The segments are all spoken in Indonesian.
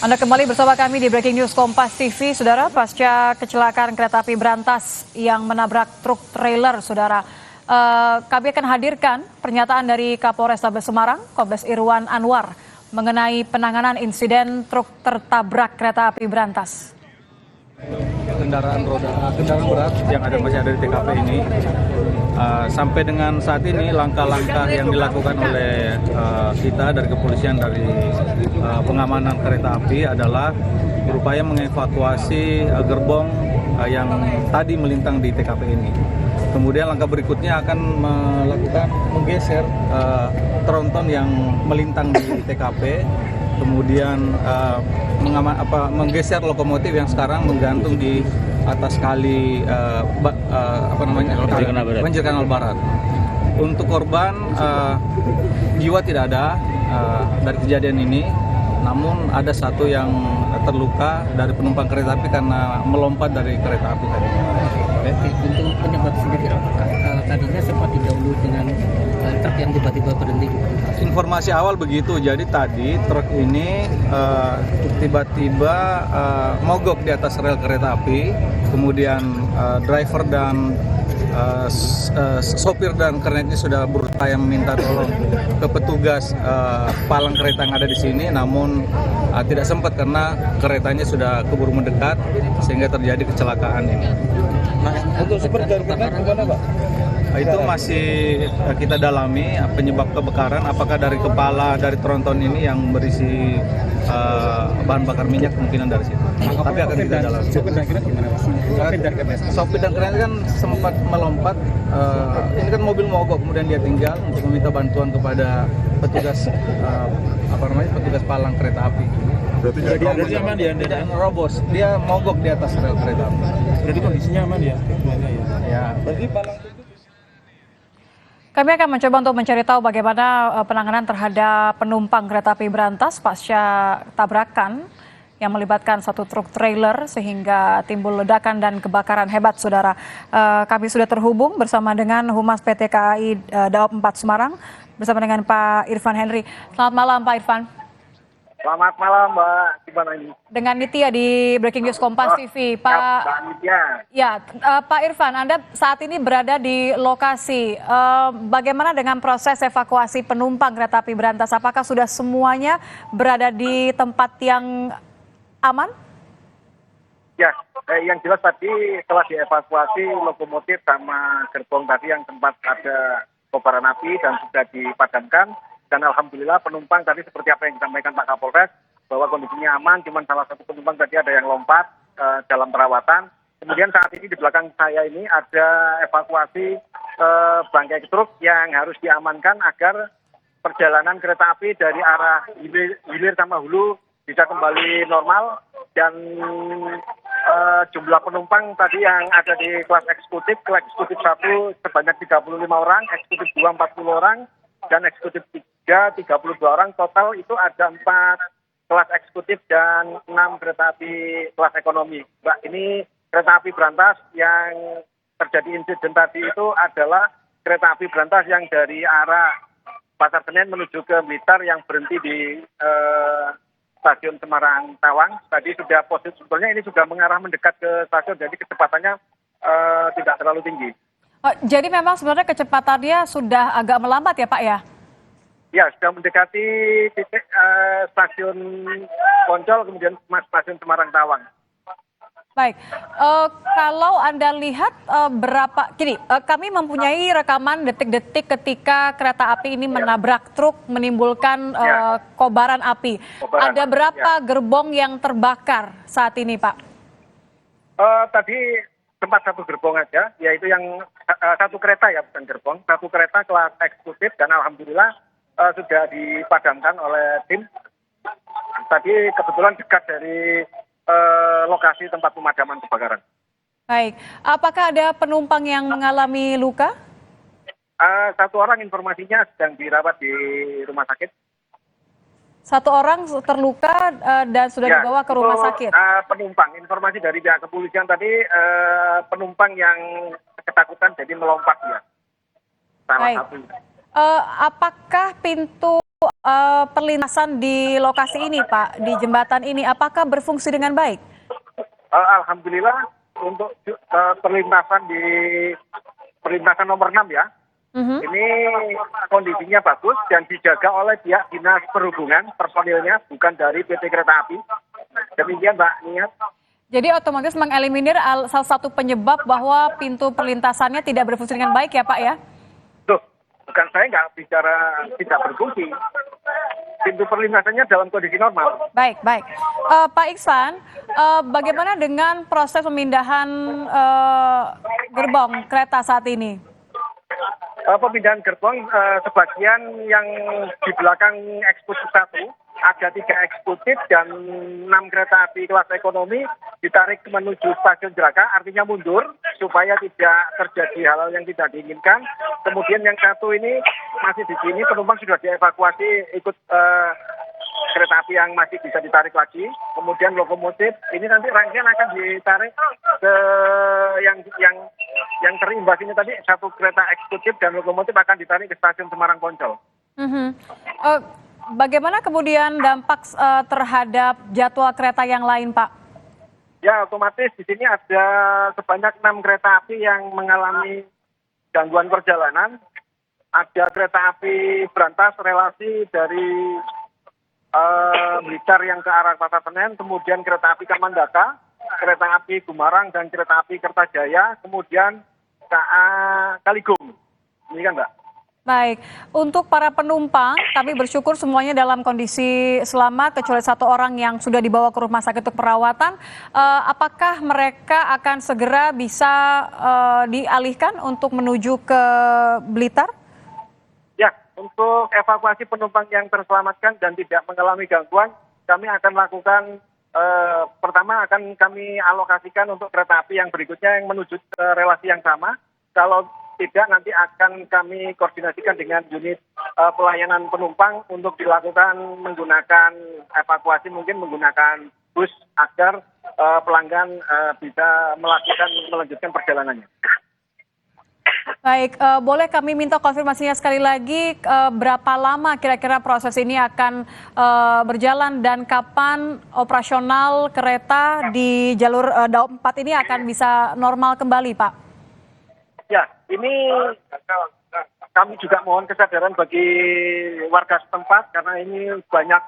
Anda kembali bersama kami di Breaking News Kompas TV, Saudara. Pasca kecelakaan kereta api berantas yang menabrak truk trailer, Saudara. Kami akan hadirkan pernyataan dari Kapolrestabes Semarang, Kombes Irwan Anwar, mengenai penanganan insiden truk tertabrak kereta api berantas. Kendaraan berat yang masih ada di TKP ini, sampai dengan saat ini langkah-langkah yang dilakukan oleh kita dari kepolisian, dari pengamanan kereta api adalah berupaya mengevakuasi gerbong yang tadi melintang di TKP ini. Kemudian langkah berikutnya akan melakukan menggeser tronton yang melintang di TKP, kemudian menggeser lokomotif yang sekarang menggantung di atas kali Banjir Kanal Barat. Untuk korban jiwa tidak ada dari kejadian ini, namun ada satu yang terluka dari penumpang kereta api karena melompat dari kereta api tadi. Untuk penyebab sendiri, apakah tadinya sempat didahului dengan truk yang tiba-tiba berhenti? Informasi awal begitu, jadi tadi truk ini tiba-tiba mogok di atas rel kereta api, kemudian driver dan sopir dan kernetnya sudah berupaya meminta tolong ke petugas palang kereta yang ada di sini, namun tidak sempat karena keretanya sudah keburu mendekat sehingga terjadi kecelakaan ini. Untuk sumber dari gimana, Pak? Itu masih kita dalami penyebab kebakaran, apakah dari kepala dari tronton ini yang berisi bahan bakar minyak, kemungkinan dari situ. Tapi akan kita dalami. Sopir dan kernet kan sempat melompat. Ini kan mobil mogok, kemudian dia tinggal untuk meminta bantuan kepada petugas petugas palang kereta api. Berarti aman ya? Tidak nerobos, dia mogok di atas rel kereta api. Berarti kondisinya aman ya? Ya. Berarti palang. Kami akan mencoba untuk mencari tahu bagaimana penanganan terhadap penumpang kereta api berantas pasca tabrakan yang melibatkan satu truk trailer sehingga timbul ledakan dan kebakaran hebat, Saudara. Kami sudah terhubung bersama dengan Humas PT KAI Daob 4 Semarang bersama dengan Pak Irfan Henry. Selamat malam, Pak Irfan. Selamat malam, Mbak. Gimana ini? Dengan Nitya di Breaking News Kompas TV. Pak Nitya. Ya, Pak Irfan, Anda saat ini berada di lokasi. Bagaimana dengan proses evakuasi penumpang kereta api berantas? Apakah sudah semuanya berada di tempat yang aman? Ya, yang jelas tadi telah dievakuasi lokomotif sama gerbong tadi yang sempat ada kobaran api dan sudah dipadamkan. Dan alhamdulillah penumpang tadi seperti apa yang disampaikan Pak Kapolres, bahwa kondisinya aman, cuma salah satu penumpang tadi ada yang lompat dalam perawatan. Kemudian saat ini di belakang saya ini ada evakuasi bangkai truk yang harus diamankan agar perjalanan kereta api dari arah hilir sama hulu bisa kembali normal. Dan jumlah penumpang tadi yang ada di kelas eksekutif 1 sebanyak 35 orang, eksekutif 2 40 orang, dan eksekutif 3 32 orang. Total itu ada 4 kelas eksekutif dan 6 kereta api kelas ekonomi. Mbak, ini kereta api berantas yang terjadi insiden tadi itu adalah kereta api berantas yang dari arah Pasar Senen menuju ke Blitar yang berhenti di stasiun Semarang Tawang. Tadi sudah posisi, sebetulnya ini sudah mengarah mendekat ke stasiun, jadi kecepatannya tidak terlalu tinggi. Jadi memang sebenarnya kecepatannya sudah agak melambat ya, Pak ya? Ya, sudah mendekati titik stasiun Poncol, kemudian stasiun Semarang Tawang. Baik, kalau Anda lihat kami mempunyai rekaman detik-detik ketika kereta api ini menabrak truk menimbulkan kobaran api. Ada berapa gerbong yang terbakar saat ini, Pak? Tadi sempat satu gerbong aja, yaitu yang satu kereta ya, bukan gerbong, satu kereta kelas eksekutif, dan alhamdulillah sudah dipadamkan oleh tim. Tadi kebetulan dekat dari lokasi tempat pemadaman kebakaran. Baik, apakah ada penumpang yang mengalami luka? Satu orang informasinya sedang dirawat di rumah sakit. Satu orang terluka dan sudah dibawa ke rumah sakit. Penumpang, informasi dari pihak kepolisian tadi, penumpang yang ketakutan jadi melompat ya. Salah satu. Apakah pintu perlintasan di lokasi ini, Pak, di jembatan ini, apakah berfungsi dengan baik? Alhamdulillah untuk perlintasan nomor 6 ya, ini kondisinya bagus dan dijaga oleh pihak dinas perhubungan personilnya, bukan dari PT Kereta Api. Demikian Mbak Niat. Jadi otomatis mengeliminir salah satu penyebab bahwa pintu perlintasannya tidak berfungsi dengan baik ya Pak ya? Tuh, bukan saya nggak bicara tidak berfungsi. Pintu perlintasannya dalam kondisi normal. Baik. Pak Iksan, bagaimana dengan proses pemindahan gerbong kereta saat ini? Pemindahan gerbong sebagian yang di belakang eksekutif 1 ada 3 eksekutif dan 6 kereta api kelas ekonomi ditarik menuju stasiun Jeraka, artinya mundur supaya tidak terjadi hal-hal yang tidak diinginkan. Kemudian yang 1 ini masih di sini, penumpang sudah dievakuasi ikut kereta api yang masih bisa ditarik lagi. Kemudian lokomotif ini nanti rangkaian akan ditarik ke yang terimbas ini tadi, 1 kereta eksekutif dan lokomotif akan ditarik ke stasiun Semarang Poncol. Bagaimana kemudian dampak terhadap jadwal kereta yang lain, Pak? Ya, otomatis di sini ada sebanyak 6 kereta api yang mengalami gangguan perjalanan. Ada kereta api berantas relasi dari Blitar yang ke arah Pasar Senen, kemudian kereta api Kamandaka, kereta api Gumarang, dan kereta api Kertajaya, kemudian KA Kaligong. Ini kan, Mbak? Baik, untuk para penumpang, kami bersyukur semuanya dalam kondisi selamat, kecuali 1 orang yang sudah dibawa ke rumah sakit untuk perawatan. Apakah mereka akan segera bisa dialihkan untuk menuju ke Blitar? Ya, untuk evakuasi penumpang yang terselamatkan dan tidak mengalami gangguan, kami akan lakukan, pertama akan kami alokasikan untuk kereta api yang berikutnya yang menuju ke relasi yang sama. Kalau tidak, nanti akan kami koordinasikan dengan unit pelayanan penumpang untuk dilakukan menggunakan evakuasi, mungkin menggunakan bus agar pelanggan bisa melanjutkan perjalanannya. Baik, boleh kami minta konfirmasinya sekali lagi, berapa lama kira-kira proses ini akan berjalan dan kapan operasional kereta di jalur Daob 4 ini akan bisa normal kembali, Pak? Ya, ini kami juga mohon kesadaran bagi warga setempat karena ini banyak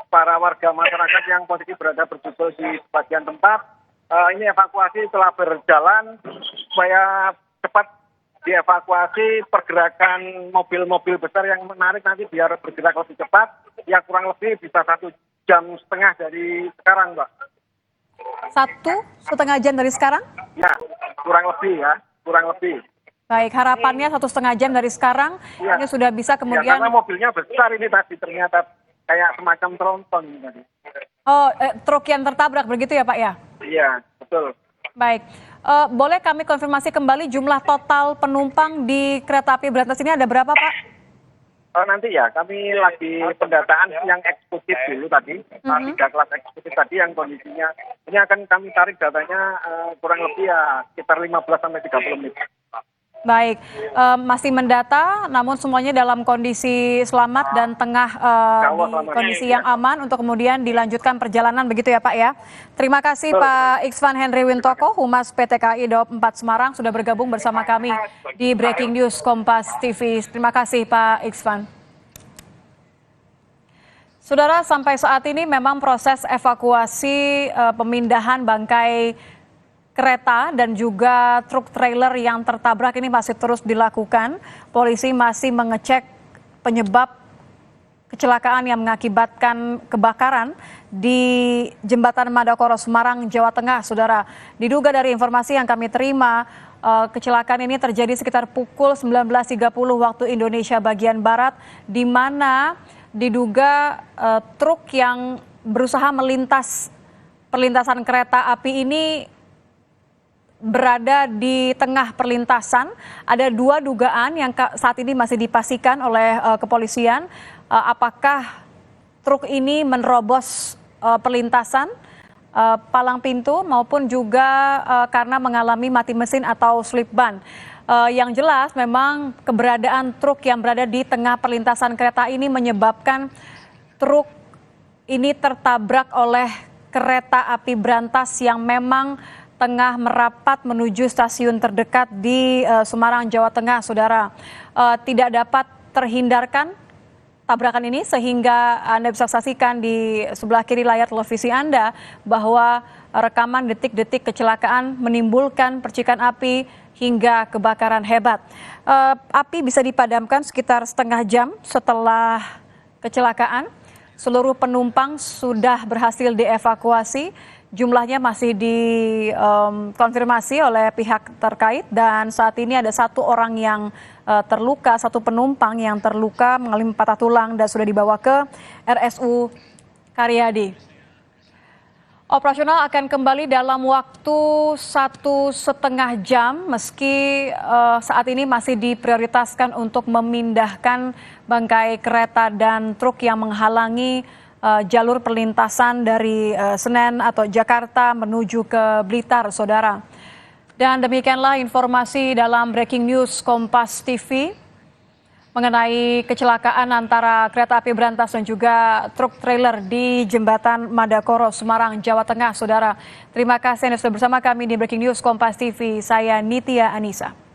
para warga masyarakat yang posisi berada berjubel di sebagian tempat. Ini evakuasi telah berjalan supaya cepat dievakuasi, pergerakan mobil-mobil besar yang menarik nanti biar bergerak lebih cepat. Ya kurang lebih bisa 1,5 jam dari sekarang, Mbak. 1,5 jam dari sekarang? Ya, kurang lebih. Baik, harapannya 1,5 jam dari sekarang ya, ini sudah bisa kemudian. Ya, karena mobilnya besar ini tadi, ternyata kayak semacam tronton tadi. Oh, truk yang tertabrak begitu ya Pak ya? Iya, betul. Baik, boleh kami konfirmasi kembali jumlah total penumpang di kereta api berantas ini ada berapa Pak? Nanti ya, kami lagi pendataan yang eksekutif dulu tadi, 3 kelas eksekutif tadi yang kondisinya, ini akan kami tarik datanya kurang lebih ya sekitar 15-30 menit. Baik, masih mendata, namun semuanya dalam kondisi selamat dan tengah di kondisi yang aman untuk kemudian dilanjutkan perjalanan begitu ya Pak ya. Terima kasih Pak Iksvan Henry Wintoko, Humas PT KAI Daob 4 Semarang sudah bergabung bersama kami di Breaking News Kompas TV. Terima kasih Pak Iksvan. Saudara, sampai saat ini memang proses evakuasi pemindahan bangkai kereta dan juga truk trailer yang tertabrak ini masih terus dilakukan. Polisi masih mengecek penyebab kecelakaan yang mengakibatkan kebakaran di Jembatan Madakoro Semarang, Jawa Tengah, Saudara. Diduga dari informasi yang kami terima, kecelakaan ini terjadi sekitar pukul 19.30 waktu Indonesia bagian Barat, di mana diduga truk yang berusaha melintas perlintasan kereta api ini berada di tengah perlintasan. Ada 2 dugaan yang saat ini masih dipastikan oleh kepolisian. Apakah truk ini menerobos perlintasan palang pintu maupun juga karena mengalami mati mesin atau slip ban. Yang jelas memang keberadaan truk yang berada di tengah perlintasan kereta ini menyebabkan truk ini tertabrak oleh kereta api berantas yang memang tengah merapat menuju stasiun terdekat di Semarang, Jawa Tengah, Saudara. Tidak dapat terhindarkan tabrakan ini sehingga Anda bisa saksikan di sebelah kiri layar televisi Anda bahwa rekaman detik-detik kecelakaan menimbulkan percikan api hingga kebakaran hebat. Api bisa dipadamkan sekitar setengah jam setelah kecelakaan. Seluruh penumpang sudah berhasil dievakuasi. Jumlahnya masih dikonfirmasi oleh pihak terkait dan saat ini ada satu orang yang terluka, satu penumpang yang terluka mengalami patah tulang dan sudah dibawa ke RSU Karyadi. Operasional akan kembali dalam waktu 1,5 jam meski saat ini masih diprioritaskan untuk memindahkan bangkai kereta dan truk yang menghalangi jalur perlintasan dari Senen atau Jakarta menuju ke Blitar, Saudara. Dan demikianlah informasi dalam Breaking News Kompas TV mengenai kecelakaan antara kereta api berantas dan juga truk trailer di Jembatan Madakoro, Semarang, Jawa Tengah, Saudara. Terima kasih Anda sudah bersama kami di Breaking News Kompas TV. Saya Nitya Anissa.